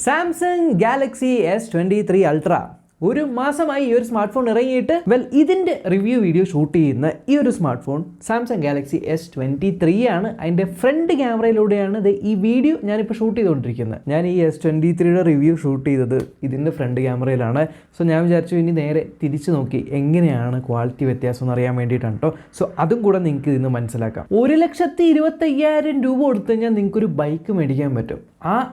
Samsung Galaxy S23 ultra ഒരു മാസമായി ഈ ഒരു സ്മാർട്ട് ഫോൺ ഇറങ്ങിയിട്ട് ഇതിൻ്റെ റിവ്യൂ വീഡിയോ ഷൂട്ട് ചെയ്യുന്ന ഈ ഒരു smart phone Samsung Galaxy S23 ആണ്. അതിൻ്റെ ഫ്രണ്ട് ക്യാമറയിലൂടെയാണ് ഈ വീഡിയോ ഞാനിപ്പോൾ ഷൂട്ട് ചെയ്തുകൊണ്ടിരിക്കുന്നത്. ഞാൻ ഈ S23യുടെ റിവ്യൂ ഷൂട്ട് ചെയ്തത് ഇതിൻ്റെ ഫ്രണ്ട് ക്യാമറയിലാണ്. സോ ഞാൻ വിചാരിച്ചു ഇനി നേരെ തിരിച്ചു നോക്കി എങ്ങനെയാണ് ക്വാളിറ്റി വ്യത്യാസം എന്ന് അറിയാൻ വേണ്ടിയിട്ടാണ് കേട്ടോ. സോ അതും കൂടെ നിങ്ങൾക്ക് ഇതിന്ന് മനസ്സിലാക്കാം. 1,25,000 രൂപ കൊടുത്തു കഴിഞ്ഞാൽ നിങ്ങൾക്കൊരു ബൈക്ക് മേടിക്കാൻ പറ്റും.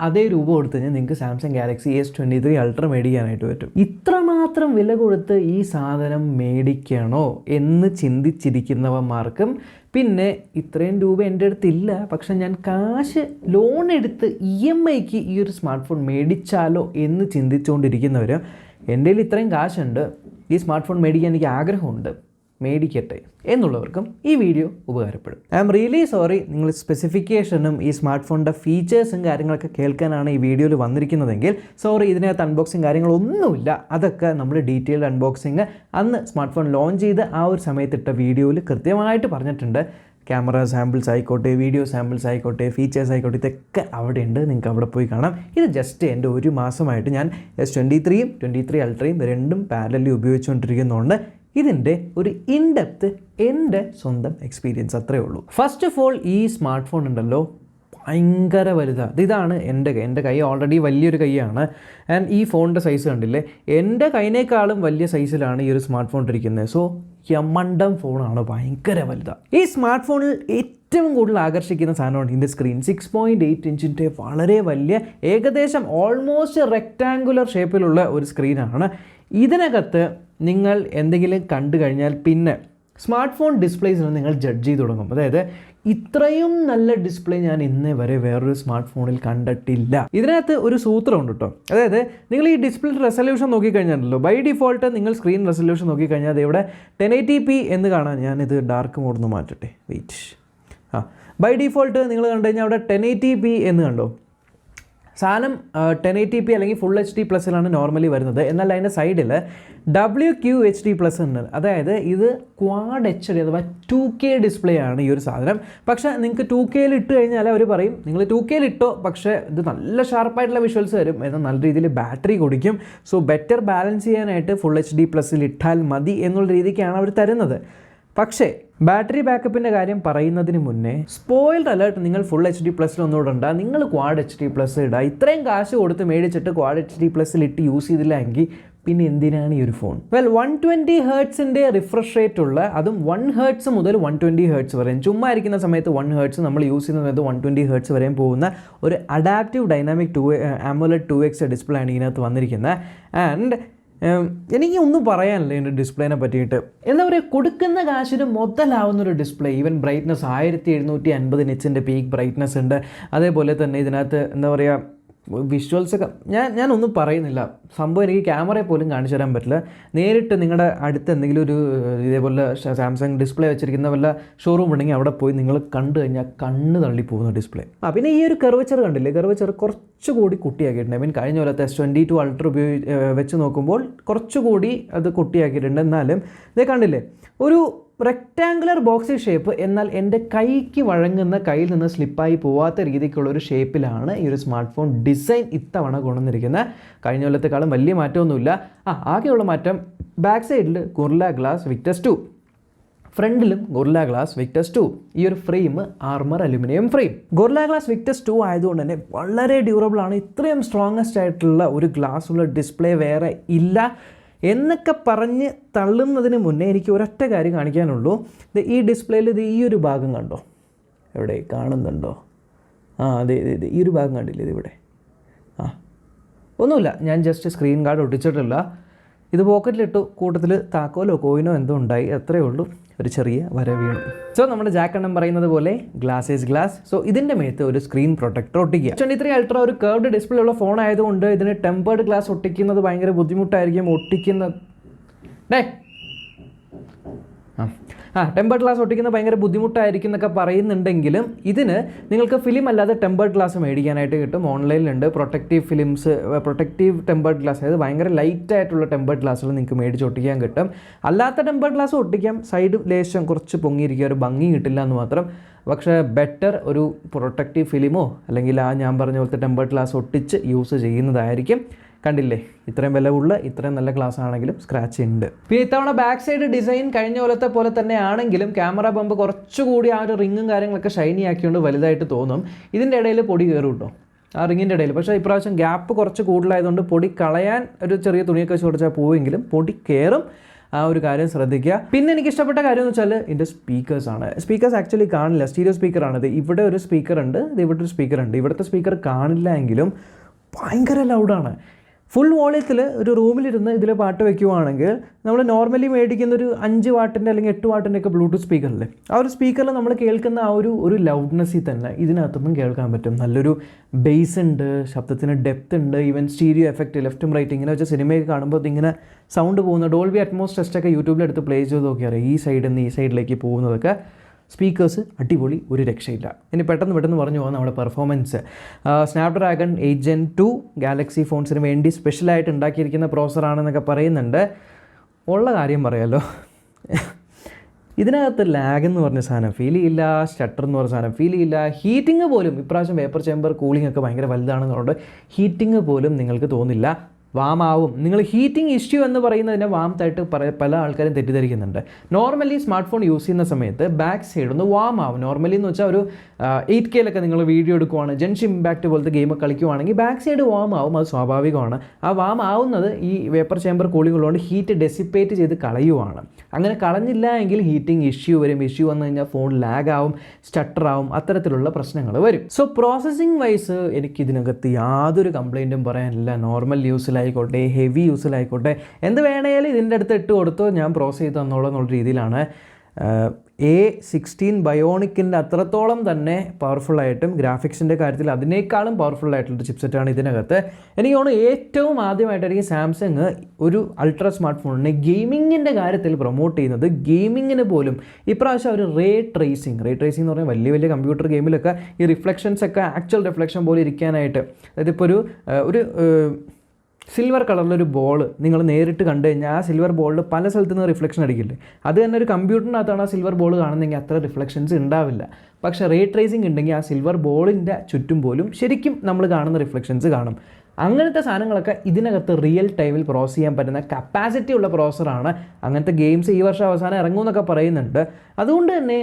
അതേ രൂപ കൊടുത്തു കഴിഞ്ഞാൽ നിങ്ങൾക്ക് സാംസങ് ഗാലക്സി S23 അൾട്ര മേടിക്കാനായിട്ട് പറ്റും. ഇത്രമാത്രം വില കൊടുത്ത് ഈ സാധനം മേടിക്കണോ എന്ന് ചിന്തിച്ചിരിക്കുന്നവന്മാർക്കും, പിന്നെ ഇത്രയും രൂപ എൻ്റെ അടുത്തില്ല പക്ഷെ ഞാൻ കാശ് ലോൺ എടുത്ത് EMIക്ക് ഈ ഒരു സ്മാർട്ട് ഫോൺ മേടിച്ചാലോ എന്ന് ചിന്തിച്ചുകൊണ്ടിരിക്കുന്നവർ, എൻ്റെ കയ്യിൽ ഇത്രയും കാശുണ്ട്, ഈ സ്മാർട്ട് ഫോൺ മേടിക്കാൻ എനിക്ക് ആഗ്രഹമുണ്ട്, മേടിക്കട്ടെ എന്നുള്ളവർക്കും ഈ വീഡിയോ ഉപകാരപ്പെടും. ഐ ആം റിയലി സോറി, നിങ്ങൾ സ്പെസിഫിക്കേഷനും ഈ സ്മാർട്ട് ഫോണിൻ്റെ ഫീച്ചേഴ്സും കാര്യങ്ങളൊക്കെ കേൾക്കാനാണ് ഈ വീഡിയോയിൽ വന്നിരിക്കുന്നതെങ്കിൽ സോറി, ഇതിനകത്ത് അൺബോക്സിങ് കാര്യങ്ങളൊന്നുമില്ല. അതൊക്കെ നമ്മൾ ഡീറ്റെയിൽഡ് അൺബോക്സിങ് അന്ന് സ്മാർട്ട് ഫോൺ ലോഞ്ച് ചെയ്ത് ആ ഒരു സമയത്തിട്ട വീഡിയോയിൽ കൃത്യമായിട്ട് പറഞ്ഞിട്ടുണ്ട്. ക്യാമറ സാമ്പിൾസ് ആയിക്കോട്ടെ, വീഡിയോ സാമ്പിൾസ് ആയിക്കോട്ടെ, ഫീച്ചേഴ്സ് ആയിക്കോട്ടെ, ഇതൊക്കെ അവിടെ ഉണ്ട്, നിങ്ങൾക്ക് അവിടെ പോയി കാണാം. ഇത് ജസ്റ്റ് എൻ്റെ ഒരു മാസമായിട്ട് ഞാൻ S23യും 23 അൾട്രയും രണ്ടും പാരലലി ഉപയോഗിച്ചുകൊണ്ടിരിക്കുന്നതുകൊണ്ട് ഇതിൻ്റെ ഒരു ഇൻഡെപ്ത് എൻ്റെ സ്വന്തം എക്സ്പീരിയൻസ് അത്രയേ ഉള്ളൂ. ഫസ്റ്റ് ഓഫ് ഓൾ, ഈ സ്മാർട്ട് ഫോൺ ഉണ്ടല്ലോ ഭയങ്കര വലുതാണ്. ഇതാണ് എൻ്റെ കൈ ഓൾറെഡി വലിയൊരു കൈയാണ്. ആൻഡ് ഈ ഫോണിൻ്റെ സൈസ് കണ്ടില്ലേ, എൻ്റെ കൈനേക്കാളും വലിയ സൈസിലാണ് ഈ ഒരു സ്മാർട്ട് ഫോൺ ഇരിക്കുന്നത്. സോ യമണ്ടം ഫോണാണ്, ഭയങ്കര വലുതാണ്. ഈ സ്മാർട്ട് ഫോണിൽ ഏറ്റവും കൂടുതൽ ആകർഷിക്കുന്ന സാധനമാണ് ഇതിൻ്റെ സ്ക്രീൻ. 6.8 ഇഞ്ചിൻ്റെ വളരെ വലിയ, ഏകദേശം ഓൾമോസ്റ്റ് റെക്റ്റാങ്കുലർ ഷേപ്പിലുള്ള ഒരു സ്ക്രീനാണ്. ഇതിനകത്ത് നിങ്ങൾ എന്തെങ്കിലും കണ്ടു കഴിഞ്ഞാൽ പിന്നെ സ്മാർട്ട് ഫോൺ ഡിസ്പ്ലേസിന് നിങ്ങൾ ജഡ്ജ് ചെയ്ത് തുടങ്ങും. അതായത് ഇത്രയും നല്ല ഡിസ്പ്ലേ ഞാൻ ഇന്നേ വരെ വേറൊരു സ്മാർട്ട് ഫോണിൽ കണ്ടിട്ടില്ല. ഇതിനകത്ത് ഒരു സൂത്രമുണ്ട് കേട്ടോ. അതായത് നിങ്ങൾ ഈ ഡിസ്പ്ലേ റെസൊല്യൂഷൻ നോക്കിക്കഴിഞ്ഞാലല്ലോ, ബൈ ഡിഫോൾട്ട് നിങ്ങൾ സ്ക്രീൻ റെസൊല്യൂഷൻ നോക്കിക്കഴിഞ്ഞാൽ അത് ഇവിടെ 1080p എന്ന് കാണാൻ, ഞാനിത് ഡാർക്ക് മോഡെന്ന് മാറ്റട്ടെ, വെയിറ്റ്. ബൈ ഡിഫോൾട്ട് നിങ്ങൾ കണ്ടു കഴിഞ്ഞാൽ അവിടെ 1080p എന്ന് കണ്ടോ. സാധനം 1080p അല്ലെങ്കിൽ ഫുൾ HD+ലാണ് നോർമലി വരുന്നത്. എന്നാൽ അതിൻ്റെ സൈഡിൽ WQHD+ ഉണ്ട്. അതായത് ഇത് ക്വാഡ് HD അഥവാ 2K ഡിസ്പ്ലേ ആണ് ഈ ഒരു സാധനം. പക്ഷേ നിങ്ങൾക്ക് 2Kയിൽ ഇട്ട് കഴിഞ്ഞാൽ അവർ പറയും നിങ്ങൾ 2Kയിൽ ഇട്ടോ, പക്ഷേ ഇത് നല്ല ഷാർപ്പായിട്ടുള്ള വിഷ്വൽസ് വരും, എന്നാൽ നല്ല രീതിയിൽ ബാറ്ററി കുടിക്കും. സോ ബെറ്റർ ബാലൻസ് ചെയ്യാനായിട്ട് ഫുൾ HD+ൽ ഇട്ടാൽ മതി എന്നുള്ള രീതിക്കാണ് അവർ തരുന്നത്. പക്ഷേ ബാറ്ററി ബാക്കപ്പിൻ്റെ കാര്യം പറയുന്നതിന് മുന്നേ സ്പോയിൽഡ് അലേർട്ട്, നിങ്ങൾ ഫുൾ HD+ൽ ഒന്നും ഇടണ്ട, നിങ്ങൾ ക്വാഡ് HD+ ഇടുക. ഇത്രയും കാശ് കൊടുത്ത് മേടിച്ചിട്ട് ക്വാഡ് HD+ൽ ഇട്ട് യൂസ് ചെയ്തില്ല എങ്കിൽ പിന്നെ എന്തിനാണ് ഈ ഒരു ഫോൺ? 120 ഹെർട്സിൻ്റെ റിഫ്രഷ് റേറ്റ് ഉള്ള, അതും 1 Hz മുതൽ 120 Hz വരെ, ചുമ്മാ ഇരിക്കുന്ന സമയത്ത് 1 Hz, നമ്മൾ യൂസ് ചെയ്യുന്ന സമയത്ത് 120 Hz വരെയും പോകുന്ന ഒരു adaptive dynamic AMOLED 2X display ആണ് ഇതിനകത്ത് വന്നിരിക്കുന്നത്. ആൻഡ് എനിക്ക് ഒന്നും പറയാനില്ല ഇതിൻ്റെ ഡിസ്പ്ലേനെ പറ്റിയിട്ട്. എന്താ പറയുക, കൊടുക്കുന്ന കാശിന് മുതലാവുന്നൊരു ഡിസ്പ്ലേ. ഈവൻ ബ്രൈറ്റ്നസ് 1750 നിറ്റ്സിൻ്റെ പീക്ക് ബ്രൈറ്റ്നസ് ഉണ്ട്. അതേപോലെ തന്നെ ഇതിനകത്ത് എന്താ പറയുക, വിഷ്വൽസൊക്കെ ഞാനൊന്നും പറയുന്നില്ല. സംഭവം എനിക്ക് ക്യാമറയെ പോലും കാണിച്ചു തരാൻ പറ്റില്ല. നേരിട്ട് നിങ്ങളുടെ അടുത്ത് എന്തെങ്കിലും ഒരു ഇതേപോലെ സാംസങ് ഡിസ്പ്ലേ വെച്ചിരിക്കുന്ന വല്ല ഷോറൂം ഉണ്ടെങ്കിൽ അവിടെ പോയി നിങ്ങൾ കണ്ടു കഴിഞ്ഞാൽ കണ്ണ് തള്ളി പോകുന്ന ഡിസ്പ്ലേ. പിന്നെ ഈ ഒരു കർവച്ചർ കണ്ടില്ലേ, കർവച്ചർ കുറച്ചുകൂടി കുട്ടിയാക്കിയിട്ടുണ്ട്. ഐ മീൻ കഴിഞ്ഞ പോലത്തെ S22 അൾട്ര വെച്ച് നോക്കുമ്പോൾ കുറച്ചുകൂടി അത് കുട്ടിയാക്കിയിട്ടുണ്ട്. എന്നാലും ഇതേ കണ്ടില്ലേ, ഒരു റെക്റ്റാങ്കുലർ ബോക്സി ഷേപ്പ്, എന്നാൽ എൻ്റെ കൈക്ക് വഴങ്ങുന്ന, കയ്യിൽ നിന്ന് സ്ലിപ്പായി പോവാത്ത രീതിക്കുള്ള ഒരു ഷേപ്പിലാണ് ഈ ഒരു സ്മാർട്ട് ഫോൺ ഡിസൈൻ ഇത്തവണ കൊണ്ടുവന്നിരിക്കുന്നത്. കഴിഞ്ഞ കൊല്ലത്തെക്കാളും വലിയ മാറ്റമൊന്നുമില്ല. ആകെയുള്ള മാറ്റം ബാക്ക് സൈഡിൽ ഗൊറില്ല ഗ്ലാസ് വിക്ടസ് 2, ഫ്രണ്ടിലും ഗൊറില്ല ഗ്ലാസ് വിക്ടസ് 2. ഈ ഒരു frame armour aluminium frame. Guerrilla glass Victus 2 ആയതുകൊണ്ട് തന്നെ വളരെ ഡ്യൂറബിൾ ആണ്. ഇത്രയും സ്ട്രോങ്ങസ്റ്റ് ആയിട്ടുള്ള ഒരു ഗ്ലാസ് ഉള്ള ഡിസ്പ്ലേ വേറെ ഇല്ല എന്നൊക്കെ പറഞ്ഞ് തള്ളുന്നതിന് മുന്നേ എനിക്ക് ഒരൊറ്റ കാര്യം കാണിക്കാനുള്ളൂ. ഈ ഡിസ്പ്ലേയിൽ ഇത് ഈ ഒരു ഭാഗം കണ്ടോ, എവിടെ കാണുന്നുണ്ടോ? അതെ, ഈ ഒരു ഭാഗം കണ്ടില്ലേ, ഇതിവിടെ. ഒന്നുമില്ല, ഞാൻ ജസ്റ്റ് സ്ക്രീൻ ഗാർഡ് ഒട്ടിച്ചിട്ടില്ല. ഇത് പോക്കറ്റിലിട്ടു, കൂട്ടത്തിൽ താക്കോലോ കോയിനോ എന്തോ ഉണ്ടായി, അത്രയേ ഉള്ളൂ. ഒരു ചെറിയ വര വീണു. സോ നമ്മുടെ ജാക്കെണ്ണം പറയുന്നത് പോലെ ഗ്ലാസ് ഈസ് ഗ്ലാസ്. സോ ഇതിൻ്റെ മേത്ത് ഒരു സ്ക്രീൻ പ്രൊട്ടക്ടർ ഒട്ടിക്കുക. 23 അൾട്ര ഒരു കർവ്ഡ് ഡിസ്പ്ലേ ഉള്ള ഫോൺ ആയതുകൊണ്ട് ഇതിന് ടെമ്പേർഡ് ഗ്ലാസ് ഒട്ടിക്കുന്നത് ഭയങ്കര ബുദ്ധിമുട്ടായിരിക്കും. ടെമ്പേർഡ് ഗ്ലാസ് ഒട്ടിക്കുന്ന ഭയങ്കര ബുദ്ധിമുട്ടായിരിക്കും എന്നൊക്കെ പറയുന്നുണ്ടെങ്കിലും ഇതിന് നിങ്ങൾക്ക് ഫിലിം അല്ലാതെ ടെമ്പേർഡ് ഗ്ലാസ് മേടിക്കാനായിട്ട് കിട്ടും. ഓൺലൈനിലുണ്ട് പ്രൊട്ടക്റ്റീവ് ടെമ്പേർഡ് ഗ്ലാസ്, അതായത് ഭയങ്കര ലൈറ്റ് ആയിട്ടുള്ള ടെമ്പേർഡ് ഗ്ലാസ്സുകൾ നിങ്ങൾക്ക് മേടിച്ച് ഒട്ടിക്കാൻ കിട്ടും. അല്ലാത്ത ടെമ്പേർഡ് ഗ്ലാസ് ഒട്ടിക്കാം, സൈഡ് ലേശം കുറച്ച് പൊങ്ങിയിരിക്കുക, ഒരു ഭംഗി കിട്ടില്ല എന്ന് മാത്രം. പക്ഷേ ബെറ്റർ ഒരു പ്രൊട്ടക്റ്റീവ് ഫിലിമോ അല്ലെങ്കിൽ ഞാൻ പറഞ്ഞ പോലത്തെ ടെമ്പേർഡ് ഗ്ലാസ് ഒട്ടിച്ച് യൂസ് ചെയ്യുന്നതായിരിക്കും. കണ്ടില്ലേ, ഇത്രയും വിലയുള്ള ഇത്രയും നല്ല ഗ്ലാസ് ആണെങ്കിലും സ്ക്രാച്ച് ഉണ്ട്. പിന്നെ ഇത്തവണ ബാക്ക് സൈഡ് ഡിസൈൻ കഴിഞ്ഞ പോലത്തെ പോലെ തന്നെ ആണെങ്കിലും ക്യാമറ ബമ്പ് കുറച്ചുകൂടി ആ ഒരു റിങ്ങും കാര്യങ്ങളൊക്കെ ഷൈനി ആക്കിക്കൊണ്ട് വലുതായിട്ട് തോന്നും. ഇതിൻ്റെ ഇടയിൽ പൊടി കയറും കേട്ടോ, ആ റിങ്ങിൻ്റെ ഇടയിൽ. പക്ഷേ ഇപ്രാവശ്യം ഗ്യാപ്പ് കുറച്ച് കൂടുതലായതുകൊണ്ട് പൊടി കളയാൻ ഒരു ചെറിയ തുണിയൊക്കെ വെച്ച് കൊടുത്താൽ പോവുമെങ്കിലും പൊടി കയറും. ആ ഒരു കാര്യം ശ്രദ്ധിക്കുക. പിന്നെ എനിക്ക് ഇഷ്ടപ്പെട്ട കാര്യം എന്ന് വെച്ചാൽ ഇതിൻ്റെ സ്പീക്കേഴ്സാണ്. സ്പീക്കേഴ്സ് ആക്ച്വലി കാണില്ല, സ്റ്റീരിയോ സ്പീക്കറാണിത്. ഇവിടെ ഒരു സ്പീക്കർ ഉണ്ട്, ഇത് ഇവിടെ ഒരു സ്പീക്കർ ഉണ്ട്. ഇവിടുത്തെ സ്പീക്കർ കാണില്ല എങ്കിലും ഭയങ്കര ലൗഡാണ്. ഫുൾ വോളിയത്തിൽ ഒരു റൂമിലിരുന്ന് ഇതിൽ പാട്ട് വയ്ക്കുവാണെങ്കിൽ നമ്മൾ നോർമലി മേടിക്കുന്ന ഒരു 5 വാട്ടിൻ്റെ അല്ലെങ്കിൽ 8 വാട്ടിൻ്റെ ഒക്കെ ബ്ലൂടൂത്ത് സ്പീക്കറില്ലേ, ആ ഒരു സ്പീക്കറിൽ നമ്മൾ കേൾക്കുന്ന ആ ഒരു ലൗഡ്നെസ്സിൽ തന്നെ ഇതിനകത്തൊന്നും കേൾക്കാൻ പറ്റും. നല്ലൊരു ബേസ് ഉണ്ട്, ശബ്ദത്തിന് ഡെപ്ത് ഉണ്ട്, ഈവൻ സ്റ്റീരിയോ എഫക്റ്റ് ലെഫ്റ്റും റൈറ്റ് ഇങ്ങനെ വെച്ചാൽ സിനിമയൊക്കെ കാണുമ്പോൾ ഇങ്ങനെ സൗണ്ട് പോകുന്ന ഡോൾബി അറ്റ്മോസ് ടെസ്റ്റൊക്കെ യൂട്യൂബിലെടുത്ത് പ്ലേ ചെയ്ത് നോക്കിയാൽ ഈ സൈഡിൽ നിന്ന് ഈ സൈഡിലേക്ക് പോകുന്നതൊക്കെ സ്പീക്കേഴ്സ് അടിപൊളി, ഒരു രക്ഷയില്ല. ഇനി പെട്ടെന്ന് പറഞ്ഞു പോകാം നമ്മുടെ പെർഫോമൻസ്. സ്നാപ്ഡ്രാഗൺ 8 Gen 2 ഗാലക്സി ഫോൺസിന് വേണ്ടി സ്പെഷ്യലായിട്ട് ഉണ്ടാക്കിയിരിക്കുന്ന പ്രോസറാണെന്നൊക്കെ പറയുന്നുണ്ട്. ഉള്ള കാര്യം പറയാമല്ലോ, ഇതിനകത്ത് ലാഗ് എന്ന് പറഞ്ഞ സാധനം ഫീൽ ചെയ്യില്ല, ഷട്ടർ എന്ന് പറഞ്ഞ സാധനം ഫീൽ ചെയ്യില്ല. ഹീറ്റിംഗ് പോലും ഇപ്രാവശ്യം വേപ്പർ ചേമ്പർ കൂളിംഗ് ഒക്കെ ഭയങ്കര വലുതാണെന്നുള്ളത് ഹീറ്റിംഗ് പോലും നിങ്ങൾക്ക് തോന്നില്ല. വാമാവും. നിങ്ങൾ ഹീറ്റിംഗ് ഇഷ്യൂ എന്ന് പറയുന്നതിനെ വാമത്തായിട്ട് പല ആൾക്കാരും തെറ്റിദ്ധരിക്കുന്നുണ്ട്. നോർമലി സ്മാർട്ട് ഫോൺ യൂസ് ചെയ്യുന്ന സമയത്ത് ബാക്ക് സൈഡ് ഒന്ന് വാമാവും. നോർമലി എന്ന് വെച്ചാൽ ഒരു 8K നിങ്ങൾ വീഡിയോ എടുക്കുവാണ്, ജെൻഷി ഇമ്പാക്റ്റ് പോലത്തെ ഗെയിം കളിക്കുവാണെങ്കിൽ ബാക്ക് സൈഡ് വാമാവും, അത് സ്വാഭാവികമാണ്. ആ വാമാവുന്നത് ഈ വേപ്പർ ചേമ്പർ കൂളിംഗ് ഉള്ളതുകൊണ്ട് ഹീറ്റ് ഡെസിപ്പേറ്റ് ചെയ്ത് കളയുവാണ്. അങ്ങനെ കളഞ്ഞില്ല എങ്കിൽ ഹീറ്റിംഗ് ഇഷ്യൂ വരും. ഇഷ്യൂ വന്നു കഴിഞ്ഞാൽ ഫോൺ ലാഗ് ആവും, സ്റ്റട്ടർ ആവും, അത്തരത്തിലുള്ള പ്രശ്നങ്ങൾ വരും. സോ പ്രോസസ്സിംഗ് വൈസ് എനിക്കിതിനകത്ത് യാതൊരു കംപ്ലയിൻറ്റും പറയാനില്ല. നോർമൽ യൂസിലായിക്കോട്ടെ, ഹെവി യൂസിലായിക്കോട്ടെ, എന്ത് വേണേലും ഇതിൻ്റെ അടുത്ത് ഇട്ട് കൊടുത്തോ ഞാൻ പ്രോസസ് ചെയ്ത് തന്നോളെന്നുള്ള രീതിയിലാണ്. A16 ബയോണിക്കിൻ്റെ അത്രത്തോളം തന്നെ പവർഫുള്ളായിട്ടും ഗ്രാഫിക്സിൻ്റെ കാര്യത്തിൽ അതിനേക്കാളും പവർഫുള്ളായിട്ടുള്ള ചിപ്സെറ്റാണ് ഇതിനകത്ത്. എനിക്ക് തോന്നുന്നു ഏറ്റവും ആദ്യമായിട്ടായിരിക്കും സാംസങ് ഒരു അൾട്രാ സ്മാർട്ട് ഫോണിനെ ഗെയിമിങ്ങിൻ്റെ കാര്യത്തിൽ പ്രൊമോട്ട് ചെയ്യുന്നത്. ഗെയിമിങ്ങിന് പോലും ഇപ്രാവശ്യം അവർ റേ ട്രേസിങ് എന്ന് പറഞ്ഞാൽ വലിയ കമ്പ്യൂട്ടർ ഗെയിമിലൊക്കെ ഈ റിഫ്ലക്ഷൻസ് ഒക്കെ ആക്ച്വൽ റിഫ്ലക്ഷൻ പോലെ ഇരിക്കാനായിട്ട്, അതായത് ഇപ്പോൾ ഒരു സിൽവർ കളറിലൊരു ബോൾ നിങ്ങൾ നേരിട്ട് കണ്ടു കഴിഞ്ഞാൽ ആ സിൽവർ ബോളിൽ പല സ്ഥലത്തു നിന്ന് റിഫ്ലക്ഷൻ അടിക്കില്ലേ, അത് തന്നെ ഒരു കമ്പ്യൂട്ടറിനകത്താണ് ആ സിൽവർ ബോൾ കാണുന്നതെങ്കിൽ അത്ര റിഫ്ലക്ഷൻസ് ഉണ്ടാവില്ല. പക്ഷേ റേ ട്രേസിംഗ് ഉണ്ടെങ്കിൽ ആ സിൽവർ ബോളിൻ്റെ ചുറ്റും പോലും ശരിക്കും നമ്മൾ കാണുന്ന റിഫ്ലക്ഷൻസ് കാണും. അങ്ങനത്തെ സാധനങ്ങളൊക്കെ ഇതിനകത്ത് റിയൽ ടൈമിൽ പ്രോസസ് ചെയ്യാൻ പറ്റുന്ന കപ്പാസിറ്റി ഉള്ള പ്രോസറാണ്. അങ്ങനത്തെ ഗെയിംസ് ഈ വർഷം അവസാനം ഇറങ്ങുമെന്നൊക്കെ പറയുന്നുണ്ട്. അതുകൊണ്ട് തന്നെ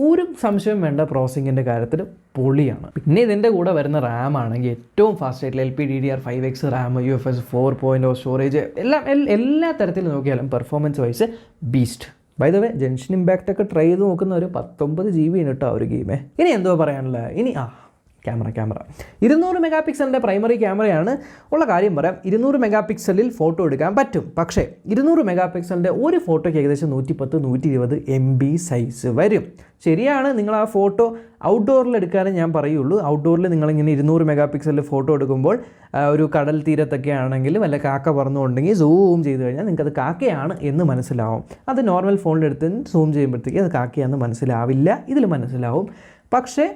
ഒരു സംശയം വേണ്ട, പ്രോസസ്സിങ്ങിൻ്റെ കാര്യത്തിൽ പൊളിയാണ്. പിന്നെ ഇതിൻ്റെ കൂടെ വരുന്ന റാം ആണെങ്കിൽ ഏറ്റവും ഫാസ്റ്റ് ആയിട്ടുള്ള LPDDR5X റാം, UFS 4.0 സ്റ്റോറേജ്, എല്ലാ തരത്തിലും നോക്കിയാലും performance wise beast. By the way Genshin Impact ഒക്കെ ട്രൈ ചെയ്ത് നോക്കുന്ന ഒരു 19 GB കേട്ടോ ഒരു ഗെയിമേ. ഇനി എന്തോ പറയാനുള്ളത്, ഇനി ക്യാമറ 200 മെഗാ പിക്സലിൻ്റെ പ്രൈമറി ക്യാമറയാണ്. ഉള്ള കാര്യം പറയാം, 200 മെഗാ പിക്സലിൽ ഫോട്ടോ എടുക്കാൻ പറ്റും. പക്ഷേ 200 മെഗാ പിക്സലിൻ്റെ ഒരു ഫോട്ടോയ്ക്ക് ഏകദേശം 110-120 MB സൈസ് വരും. ശരിയാണ്, നിങ്ങൾ ആ ഫോട്ടോ ഔട്ട്ഡോറിൽ എടുക്കാനേ ഞാൻ പറയുള്ളൂ. ഔട്ട്ഡോറിൽ നിങ്ങളിങ്ങനെ 200 മെഗാ പിക്സലിൽ ഫോട്ടോ എടുക്കുമ്പോൾ ഒരു കടൽ തീരത്തൊക്കെ ആണെങ്കിൽ വല്ല കാക്ക പറന്നുകൊണ്ടെങ്കിൽ സൂം ചെയ്ത് കഴിഞ്ഞാൽ നിങ്ങൾക്കത് കാക്കയാണ് എന്ന് മനസ്സിലാവും. അത് നോർമൽ ഫോണിലെടുത്ത് സൂം ചെയ്യുമ്പോഴത്തേക്ക് അത് കാക്കയാണെന്ന് മനസ്സിലാവില്ല, ഇതിൽ മനസ്സിലാവും. പക്ഷേ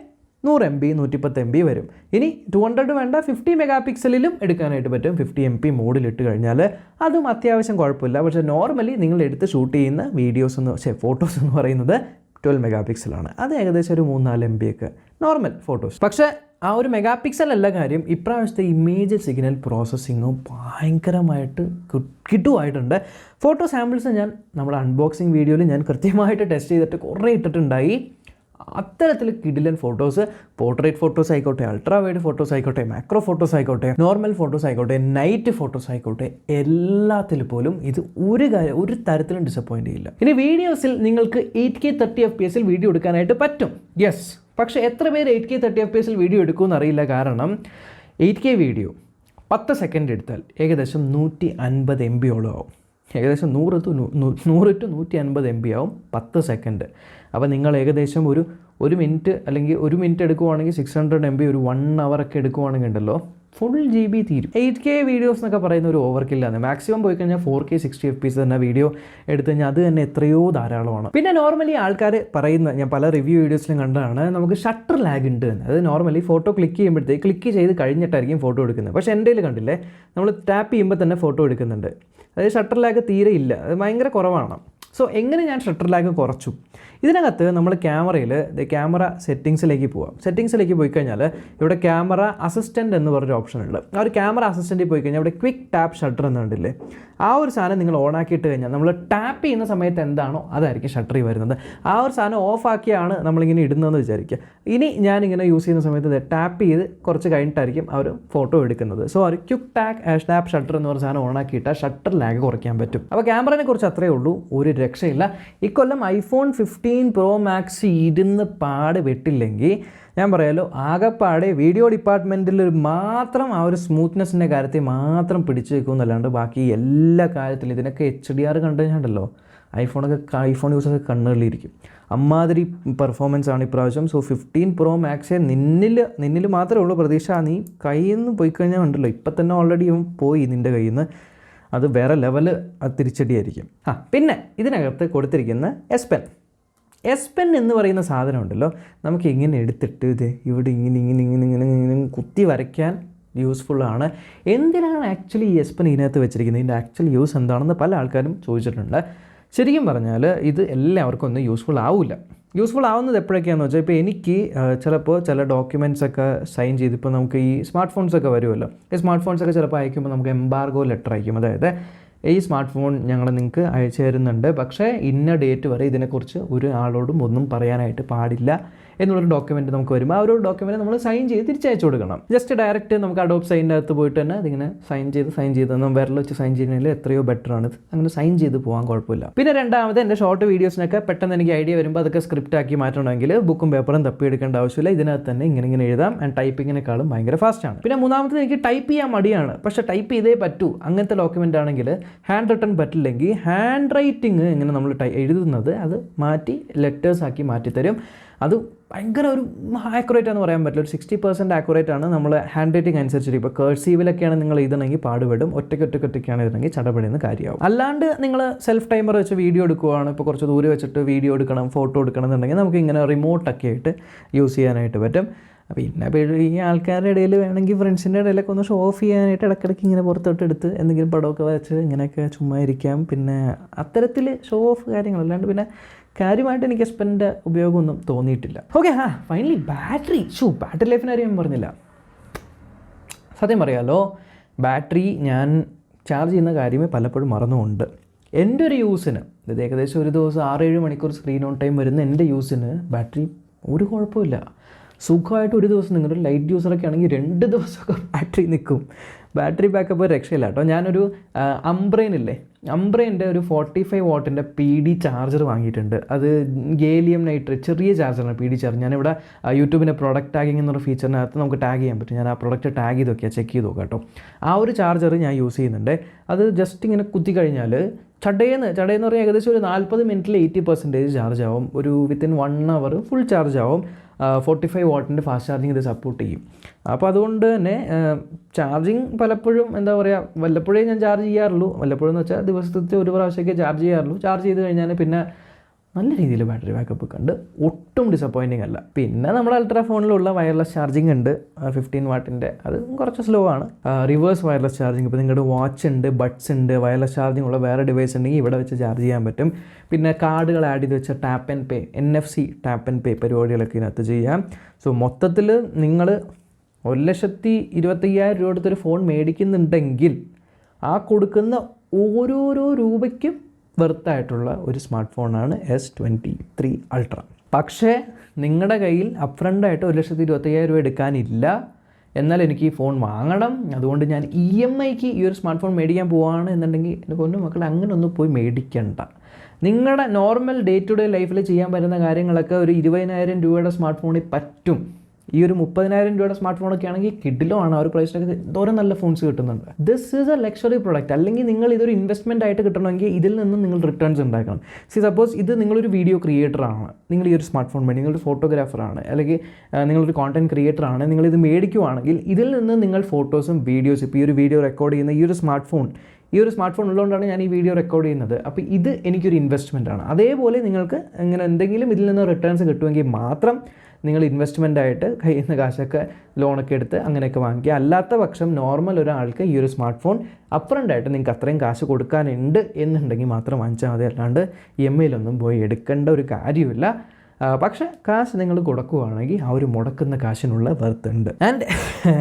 100 MB 110 MB വരും. ഇനി 200 വേണ്ട, 50 മെഗാ പിക്സലിലും എടുക്കാനായിട്ട് പറ്റും. 50 MP മോഡിലിട്ട് കഴിഞ്ഞാൽ അതും അത്യാവശ്യം കുഴപ്പമില്ല. പക്ഷേ നോർമലി നിങ്ങൾ എടുത്ത് ഷൂട്ട് ചെയ്യുന്ന ഫോട്ടോസ് എന്ന് പറയുന്നത് 12 മെഗാ പിക്സലാണ്. അത് ഏകദേശം ഒരു 3-4 MB ഒക്കെ നോർമൽ ഫോട്ടോസ്. പക്ഷേ ആ ഒരു മെഗാ പിക്സൽ അല്ല കാര്യം, ഇപ്രാവശ്യത്തെ ഇമേജ് സിഗ്നൽ പ്രോസസ്സിങ്ങും ഭയങ്കരമായിട്ട് കിട്ടുമായിട്ടുണ്ട്. ഫോട്ടോ സാമ്പിൾസ് ഞാൻ നമ്മുടെ അൺബോക്സിങ് വീഡിയോയിൽ ഞാൻ കൃത്യമായിട്ട് ടെസ്റ്റ് ചെയ്തിട്ട് കുറേ ഇട്ടിട്ടുണ്ടായി. അത്തരത്തിൽ കിഡിലൻ ഫോട്ടോസ്, പോർട്രേറ്റ് ഫോട്ടോസ് ആയിക്കോട്ടെ, അൾട്രാ വൈഡ് ഫോട്ടോസ് ആയിക്കോട്ടെ, മാക്രോ ഫോട്ടോസ് ആയിക്കോട്ടെ, നോർമൽ ഫോട്ടോസ് ആയിക്കോട്ടെ, നൈറ്റ് ഫോട്ടോസ് ആയിക്കോട്ടെ, എല്ലാത്തിൽ പോലും ഇത് ഒരു തരത്തിലും ഡിസപ്പോയിൻ്റ് ചെയ്യില്ല. ഇനി വീഡിയോസിൽ നിങ്ങൾക്ക് 8K 30 FPS വീഡിയോ എടുക്കാനായിട്ട് പറ്റും. യെസ്, പക്ഷേ എത്ര പേര് 8K 30 FPS വീഡിയോ എടുക്കുമെന്ന് അറിയില്ല. കാരണം 8K വീഡിയോ 10 സെക്കൻഡ് എടുത്താൽ ഏകദേശം 150 MB ആവും. ഏകദേശം 100 to 150 MB ആവും 10 സെക്കൻഡ്. അപ്പോൾ നിങ്ങൾ ഏകദേശം ഒരു മിനിറ്റ് അല്ലെങ്കിൽ 1 മിനിറ്റ് എടുക്കുവാണെങ്കിൽ 600 MB, ഒരു 1 hour ഒക്കെ എടുക്കുവാണെങ്കിൽ ഉണ്ടല്ലോ ഫുൾ GB തീരും. 8K വീഡിയോസ് എന്നൊക്കെ പറയുന്ന ഒരു ഓവർ കില്ലാണ്. മാക്സിമം പോയി കഴിഞ്ഞാൽ 4K 60 FPS തന്നെ വീഡിയോ എടുത്തു കഴിഞ്ഞാൽ അത് തന്നെ എത്രയോ ധാരാളമാണ്. പിന്നെ നോർമലി ആൾക്കാർ പറയുന്ന, ഞാൻ പല റിവ്യൂ വീഡിയോസിലും കണ്ടതാണ്, നമുക്ക് ഷട്ടർ ലാഗ് ഉണ്ട് എന്ന്. അത് നോർമലി ഫോട്ടോ ക്ലിക്ക് ചെയ്ത് കഴിഞ്ഞിട്ടായിരിക്കും ഫോട്ടോ എടുക്കുന്നത്. പക്ഷേ എൻ്റെ കയ്യിൽ കണ്ടില്ലേ, നമ്മൾ ടാപ്പ് ചെയ്യുമ്പോൾ തന്നെ ഫോട്ടോ എടുക്കുന്നുണ്ട്. അതായത് ഷട്ടർ ലാഗ് തീരെ ഇല്ല, അത് ഭയങ്കര കുറവാണ്. സോ എങ്ങനെ ഞാൻ ഷട്ടർ ലാഗ് കുറച്ചു? ഇതിനകത്ത് നമ്മൾ ക്യാമറ സെറ്റിങ്സിലേക്ക് പോകാം. സെറ്റിങ്സിലേക്ക് പോയി കഴിഞ്ഞാൽ ഇവിടെ ക്യാമറ അസിസ്റ്റൻറ്റ് എന്ന് പറഞ്ഞൊരു ഓപ്ഷൻ ഉണ്ട്. ആ ഒരു ക്യാമറ അസിസ്റ്റൻറ്റിൽ പോയി കഴിഞ്ഞാൽ ഇവിടെ ക്വിക്ക് ടാപ്പ് ഷട്ടർ എന്നുണ്ടല്ലേ, ആ ഒരു സാധനം നിങ്ങൾ ഓൺ ആക്കിയിട്ട് കഴിഞ്ഞാൽ നമ്മൾ ടാപ്പ് ചെയ്യുന്ന സമയത്ത് എന്താണോ അതായിരിക്കും ഷട്ടറിൽ വരുന്നത്. ആ ഒരു സാധനം ഓഫ് ആക്കിയാണ് നമ്മളിങ്ങനെ ഇടുന്നതെന്ന് വിചാരിക്കുക. ഇനി ഞാനിങ്ങനെ യൂസ് ചെയ്യുന്ന സമയത്ത് ടാപ്പ് ചെയ്ത് കുറച്ച് കഴിഞ്ഞിട്ടായിരിക്കും അവർ ഫോട്ടോ എടുക്കുന്നത്. സോ ഒരു ക്വിക്ക് ടാപ്പ് ഷട്ടർ എന്ന് പറഞ്ഞ സാധനം ഓൺ ആക്കിയിട്ടാൽ ഷട്ടർ ലാഗ് കുറയ്ക്കാൻ പറ്റും. അപ്പോൾ ക്യാമറയെ കുറിച്ച് അത്രയേ ഉള്ളൂ, ഒരു രക്ഷയില്ല. ഇക്കൊല്ലം iPhone 15 Pro Max ഇരുന്ന് പാട് വെട്ടില്ലെങ്കിൽ ഞാൻ പറയാലോ, ആകെപ്പാടെ വീഡിയോ ഡിപ്പാർട്ട്മെൻറ്റിൽ മാത്രം ആ ഒരു സ്മൂത്ത്നെസ്സിൻ്റെ കാര്യത്തിൽ മാത്രം പിടിച്ചു വെക്കുമെന്നല്ലാണ്ട് ബാക്കി എല്ലാ കാര്യത്തിലും ഇതിനൊക്കെ HDR കണ്ടു കഴിഞ്ഞാണ്ടല്ലോ ഐഫോൺ യൂസൊക്കെ കണ്ണുകളിലിരിക്കും. അമ്മാതിരി പെർഫോമൻസ് ആണ് ഇപ്രാവശ്യം. സോ 15 Pro Max നിന്നിൽ മാത്രമേ ഉള്ളൂ പ്രതീക്ഷ. നീ കയ്യിൽ നിന്ന് പോയി കഴിഞ്ഞാൽ ഉണ്ടല്ലോ, ഇപ്പം തന്നെ ഓൾറെഡി പോയി നിൻ്റെ കയ്യിൽ നിന്ന്, അത് വേറെ ലെവല് തിരിച്ചടിയായിരിക്കും. പിന്നെ ഇതിനകത്ത് കൊടുത്തിരിക്കുന്ന എസ് പെൻ എന്ന് പറയുന്ന സാധനം ഉണ്ടല്ലോ, നമുക്ക് ഇങ്ങനെ എടുത്തിട്ട് ഇത് ഇവിടെ ഇങ്ങനെ കുത്തി വരയ്ക്കാൻ യൂസ്ഫുള്ളാണ്. എന്തിനാണ് ആക്ച്വലി ഈ എസ് പെൻ ഇതിനകത്ത് വെച്ചിരിക്കുന്നത്, ഇതിൻ്റെ ആക്ച്വൽ യൂസ് എന്താണെന്ന് പല ആൾക്കാരും ചോദിച്ചിട്ടുണ്ട്. ശരിക്കും പറഞ്ഞാൽ ഇത് എല്ലാവർക്കും ഒന്നും യൂസ്ഫുൾ ആവുന്നത് എപ്പോഴൊക്കെയാണെന്ന് വെച്ചാൽ, ഇപ്പോൾ എനിക്ക് ചിലപ്പോൾ ചില ഡോക്യുമെൻറ്റ്സൊക്കെ സൈൻ ചെയ്ത്, ഇപ്പോൾ നമുക്ക് ഈ സ്മാർട്ട് ഫോൺസൊക്കെ വരുമല്ലോ, ഈ സ്മാർട്ട് ഫോൺസൊക്കെ ചിലപ്പോൾ അയക്കുമ്പോൾ നമുക്ക് എംബാർഗോ ലെറ്റർ അയക്കും. അതായത് ഈ സ്മാർട്ട് ഫോൺ ഞങ്ങൾ നിങ്ങൾക്ക് അയച്ചു തരുന്നുണ്ട്, പക്ഷേ ഇന്ന ഡേറ്റ് വരെ ഇതിനെക്കുറിച്ച് ഒരു ആളോടും ഒന്നും പറയാനായിട്ട് പാടില്ല എന്നുള്ളൊരു ഡോക്യുമെൻറ്റ് നമുക്ക് വരുമ്പോൾ ആ ഒരു ഡോക്യുമെൻറ്റ് നമ്മൾ സൈൻ ചെയ്ത് തിരിച്ചയച്ചു കൊടുക്കണം. ജസ്റ്റ് ഡയറക്റ്റ് നമുക്ക് അഡോബ് സൈനിൻ്റെ അകത്ത് പോയിട്ട് തന്നെ അതിങ്ങനെ സൈൻ ചെയ്ത് നമ്മൾ വിരൽ വെച്ച് സൈൻ ചെയ്യുന്നതിൽ എത്രയോ ബെറ്ററാണ്. അങ്ങനെ സൈൻ ചെയ്ത് പോകാൻ കുഴപ്പമില്ല. പിന്നെ രണ്ടാമത്, എൻ്റെ ഷോർട്ട് വീഡിയോസിനൊക്കെ പെട്ടെന്ന് എനിക്ക് ഐഡിയ വരുമ്പോൾ അതൊക്കെ സ്ക്രിപ്റ്റ് ആക്കി മാറ്റണമെങ്കിൽ ബുക്കും പേപ്പറും തപ്പിയെടുക്കേണ്ട ആവശ്യമില്ല. ഇതിനകത്ത് തന്നെ ഇങ്ങനെ എഴുതാം. ആൻഡ് ടൈപ്പിങ്ങിനേക്കാളും ഭയങ്കര ഫാസ്റ്റാണ്. പിന്നെ മൂന്നാമത്, എനിക്ക് ടൈപ്പ് ചെയ്യാൻ മടിയാണ്, പക്ഷേ ടൈപ്പ് ചെയ്തേ പറ്റൂ. അങ്ങനത്തെ ഡോക്യുമെൻ്റ് ആണെങ്കിൽ ഹാൻഡ് റിട്ടൺ പറ്റില്ലെങ്കിൽ ഹാൻഡ് റൈറ്റിംഗ് ഇങ്ങനെ നമ്മൾ എഴുതുന്നത് അത് മാറ്റി ലെറ്റേഴ്സാക്കി മാറ്റിത്തരും. അത് ഭയങ്കര ഒരു ആക്യുറേറ്റ് എന്ന് പറയാൻ പറ്റില്ല, ഒരു 60% ആക്യുറേറ്റ് ആണ്. നമ്മൾ ഹാൻഡ് റൈറ്റിംഗ് അനുസരിച്ചിട്ട് ഇപ്പോൾ കേഴ്സീവിലൊക്കെയാണ് നിങ്ങൾ എഴുതണമെങ്കിൽ പാടുപെടും, ഒറ്റയ്ക്കാണ് എഴുതണമെങ്കിൽ ചടപെടുന്ന കാര്യമാവും. അല്ലാണ്ട് നിങ്ങൾ സെൽഫ് ടൈമർ വെച്ച് വീഡിയോ എടുക്കുകയാണ്, ഇപ്പോൾ കുറച്ച് ദൂരെ വെച്ചിട്ട് വീഡിയോ എടുക്കണം, ഫോട്ടോ എടുക്കണം എന്നുണ്ടെങ്കിൽ നമുക്ക് ഇങ്ങനെ റിമോട്ടൊക്കെ ആയിട്ട് യൂസ് ചെയ്യാനായിട്ട് പറ്റും. പിന്നെ ഈ ആൾക്കാരുടെ ഇടയിൽ വേണമെങ്കിൽ ഫ്രണ്ട്സിൻ്റെ ഇടയിലൊക്കെ ഒന്ന് ഷോ ഓഫ് ചെയ്യാനായിട്ട് ഇടയ്ക്കിടയ്ക്ക് ഇങ്ങനെ പുറത്തോട്ട് എടുത്ത് എന്തെങ്കിലും പടമൊക്കെ വെച്ച് ഇങ്ങനെയൊക്കെ ചുമ്മാ ഇരിക്കാം. പിന്നെ അത്തരത്തിൽ ഷോ ഓഫ് കാര്യങ്ങളല്ലാണ്ട് പിന്നെ കാര്യമായിട്ട് എനിക്ക് എസ്പെൻ്റെ ഉപയോഗമൊന്നും തോന്നിയിട്ടില്ല. ഓക്കെ, ഫൈനലി ബാറ്ററി ലൈഫിന് കാര്യം ഞാൻ പറഞ്ഞില്ല. സത്യം പറയാലോ, ബാറ്ററി ഞാൻ ചാർജ് ചെയ്യുന്ന കാര്യമേ പലപ്പോഴും മറന്നുകൊണ്ട് എൻ്റെ ഒരു യൂസിന്, ഇത് ഏകദേശം ഒരു ദിവസം 6-7 മണിക്കൂർ സ്ക്രീൻ ഓൺ ടൈം വരുന്ന എൻ്റെ യൂസിന് ബാറ്ററി ഒരു കുഴപ്പമില്ല. സുഖമായിട്ട് ഒരു ദിവസം, നിങ്ങളൊരു ലൈറ്റ് യൂസറൊക്കെ ആണെങ്കിൽ 2 ദിവസമൊക്കെ ബാറ്ററി നിൽക്കും. ബാറ്ററി ബാക്കപ്പ് രക്ഷയില്ല കേട്ടോ. ഞാനൊരു അംബ്രെയിൻ്റെ ഒരു 45 വാട്ടിൻ്റെ PD ചാർജർ വാങ്ങിയിട്ടുണ്ട്. അത് ഗേലിയം നൈട്രേറ്റ് ചെറിയ ചാർജറാണ്, PD ചാർജർ. ഞാനിവിടെ യൂട്യൂബിൻ്റെ പ്രൊഡക്റ്റ് ടാഗിങ് എന്നൊരു ഫീച്ചറിനകത്ത് നമുക്ക് ടാഗ് ചെയ്യാൻ പറ്റും. ഞാൻ ആ പ്രൊഡക്റ്റ് ടാഗ് ചെയ്ത് നോക്കിയാൽ ചെക്ക് ചെയ്ത് നോക്കാം കേട്ടോ. ആ ഒരു ചാർജർ ഞാൻ യൂസ് ചെയ്യുന്നുണ്ട്. അത് ജസ്റ്റ് ഇങ്ങനെ കുത്തി കഴിഞ്ഞാൽ ചടയെന്ന് പറഞ്ഞാൽ ഏകദേശം ഒരു 40 മിനിറ്റിൽ 80% ചാർജ് ആവും. ഒരു വിത്തിൻ 1 അവർ ഫുൾ ചാർജ് ആവും. 45 വാട്ടിൻ്റെ ഫാസ്റ്റ് ചാർജിങ് ഇത് സപ്പോർട്ട് ചെയ്യും. അപ്പോൾ അതുകൊണ്ട് തന്നെ ചാർജിങ് പലപ്പോഴും എന്താ പറയുക, വല്ലപ്പോഴേ ഞാൻ ചാർജ് ചെയ്യാറുള്ളൂ. വല്ലപ്പോഴും എന്ന് വെച്ചാൽ ദിവസത്തെ ഒരു പ്രാവശ്യമൊക്കെ ചാർജ് ചെയ്യാറുള്ളൂ. ചാർജ് ചെയ്ത് കഴിഞ്ഞാൽ പിന്നെ നല്ല രീതിയിൽ ബാറ്ററി ബാക്കപ്പ് കണ്ട് ഒട്ടും ഡിസപ്പോയിൻറ്റിങ് അല്ല. പിന്നെ നമ്മുടെ അൾട്രാ ഫോണിലുള്ള വയർലെസ് ചാർജിങ് ഉണ്ട് 15 വാട്ടിൻ്റെ, അത് കുറച്ച് സ്ലോ ആണ്. റിവേഴ്സ് വയർലെസ് ചാർജിങ്, ഇപ്പോൾ നിങ്ങളുടെ വാച്ച് ഉണ്ട്, ബഡ്സ് ഉണ്ട്, വയർലെസ് ചാർജിങ് ഉള്ള വേറെ ഡിവൈസ് ഉണ്ടെങ്കിൽ ഇവിടെ വെച്ച് ചാർജ് ചെയ്യാൻ പറ്റും. പിന്നെ കാർഡുകൾ ആഡ് ചെയ്ത് വെച്ച tap and pay, NFC tap and pay പരിപാടികളൊക്കെ ഇതിനകത്ത് ചെയ്യാം. സോ മൊത്തത്തിൽ നിങ്ങൾ 1,25,000 രൂപ എടുത്തൊരു ഫോൺ മേടിക്കുന്നുണ്ടെങ്കിൽ ആ കൊടുക്കുന്ന ഓരോരോ രൂപയ്ക്കും വെർത്തായിട്ടുള്ള ഒരു സ്മാർട്ട് ഫോണാണ് S23 Ultra. പക്ഷേ നിങ്ങളുടെ കയ്യിൽ അപ്രണ്ടായിട്ട് 1,25,000 രൂപ എടുക്കാനില്ല, എന്നാൽ എനിക്ക് ഈ ഫോൺ വാങ്ങണം, അതുകൊണ്ട് ഞാൻ EMIക്ക് ഈ ഒരു സ്മാർട്ട് ഫോൺ മേടിക്കാൻ പോവുകയാണ് എന്നുണ്ടെങ്കിൽ എൻ്റെ പൊന്നു മക്കൾ അങ്ങനെ ഒന്നും പോയി മേടിക്കണ്ട. നിങ്ങളുടെ നോർമൽ ഡേ ടു ഡേ ലൈഫിൽ ചെയ്യാൻ പറ്റുന്ന കാര്യങ്ങളൊക്കെ ഒരു 20,000 രൂപയുടെ സ്മാർട്ട് ഫോണിൽ പറ്റും. ഈ ഒരു 30,000 രൂപയുടെ സ്മാർട്ട് ഫോണൊക്കെ ആണെങ്കിൽ കിഡിലോ ആണ്. ആ ഒരു പ്രൈസിലൊക്കെ എന്തോരം നല്ല ഫോൺസ് കിട്ടുന്നുണ്ട്. This is A luxury product. അല്ലെങ്കിൽ നിങ്ങൾ ഇതൊരു ഇൻവെസ്റ്റ്മെൻറ്റ് ആയിട്ട് കിട്ടണമെങ്കിൽ ഇതിൽ നിന്നും നിങ്ങൾ റിട്ടേൺസ് ഉണ്ടാക്കണം. സപ്പോസ് ഇത് നിങ്ങളൊരു വീഡിയോ ക്രിയേറ്ററാണ്, നിങ്ങൾ ഈ ഒരു സ്മാർട്ട് ഫോൺ വേണ്ടി നിങ്ങളൊരു ഫോട്ടോഗ്രാഫറാണ്, അല്ലെങ്കിൽ നിങ്ങളൊരു കോണ്ടന്റ് ക്രിയേറ്ററാണ്, നിങ്ങളിത് മേടിക്കുവാണെങ്കിൽ ഇതിൽ നിന്ന് നിങ്ങൾ ഫോട്ടോസും വീഡിയോസും, ഇപ്പോൾ ഈ ഒരു വീഡിയോ റെക്കോർഡ് ചെയ്യുന്ന ഈ ഒരു സ്മാർട്ട് ഫോൺ ഉള്ളതുകൊണ്ടാണ് ഞാൻ ഈ വീഡിയോ റെക്കോർഡ് ചെയ്യുന്നത്. അപ്പോൾ ഇത് എനിക്കൊരു ഇൻവെസ്റ്റ്മെൻ്റ് ആണ്. അതേപോലെ നിങ്ങൾക്ക് ഇങ്ങനെ എന്തെങ്കിലും ഇതിൽ നിന്ന് റിട്ടേൺസ് കിട്ടുമെങ്കിൽ മാത്രം നിങ്ങൾ ഇൻവെസ്റ്റ്മെൻ്റ് ആയിട്ട് കയ്യിൽ നിന്ന് കാശൊക്കെ ലോണൊക്കെ എടുത്ത് അങ്ങനെയൊക്കെ വാങ്ങിക്കുക. അല്ലാത്ത പക്ഷം നോർമൽ ഒരാൾക്ക് ഈ ഒരു സ്മാർട്ട് ഫോൺ അപ്രണ്ടായിട്ട് നിങ്ങൾക്ക് അത്രയും കാശ് കൊടുക്കാനുണ്ട് എന്നുണ്ടെങ്കിൽ മാത്രം വാങ്ങിച്ചാൽ മതി. അല്ലാണ്ട് EMI-ലൊന്നും പോയി എടുക്കേണ്ട ഒരു കാര്യമില്ല. പക്ഷേ കാശ് നിങ്ങൾ കൊടുക്കുകയാണെങ്കിൽ ആ ഒരു മുടക്കുന്ന കാശിനുള്ള വർത്ത് ഉണ്ട്. ആൻഡ്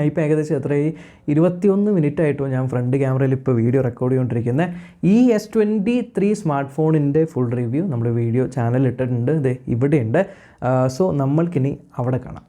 ഇപ്പോൾ ഏകദേശം എത്രയായി 21 മിനിറ്റ് ആയിട്ടോ ഞാൻ ഫ്രണ്ട് ക്യാമറയിൽ ഇപ്പോൾ വീഡിയോ റെക്കോർഡ് ചെയ്തുകൊണ്ടിരിക്കുന്നത്. ഈ S23 സ്മാർട്ട് ഫോണിൻ്റെ ഫുൾ റിവ്യൂ നമ്മുടെ വീഡിയോ ചാനലിൽ ഇട്ടിട്ടുണ്ട്. ഇത് ഇവിടെയുണ്ട്. സോ നമ്മൾക്കിനി അവിടെ കാണാം.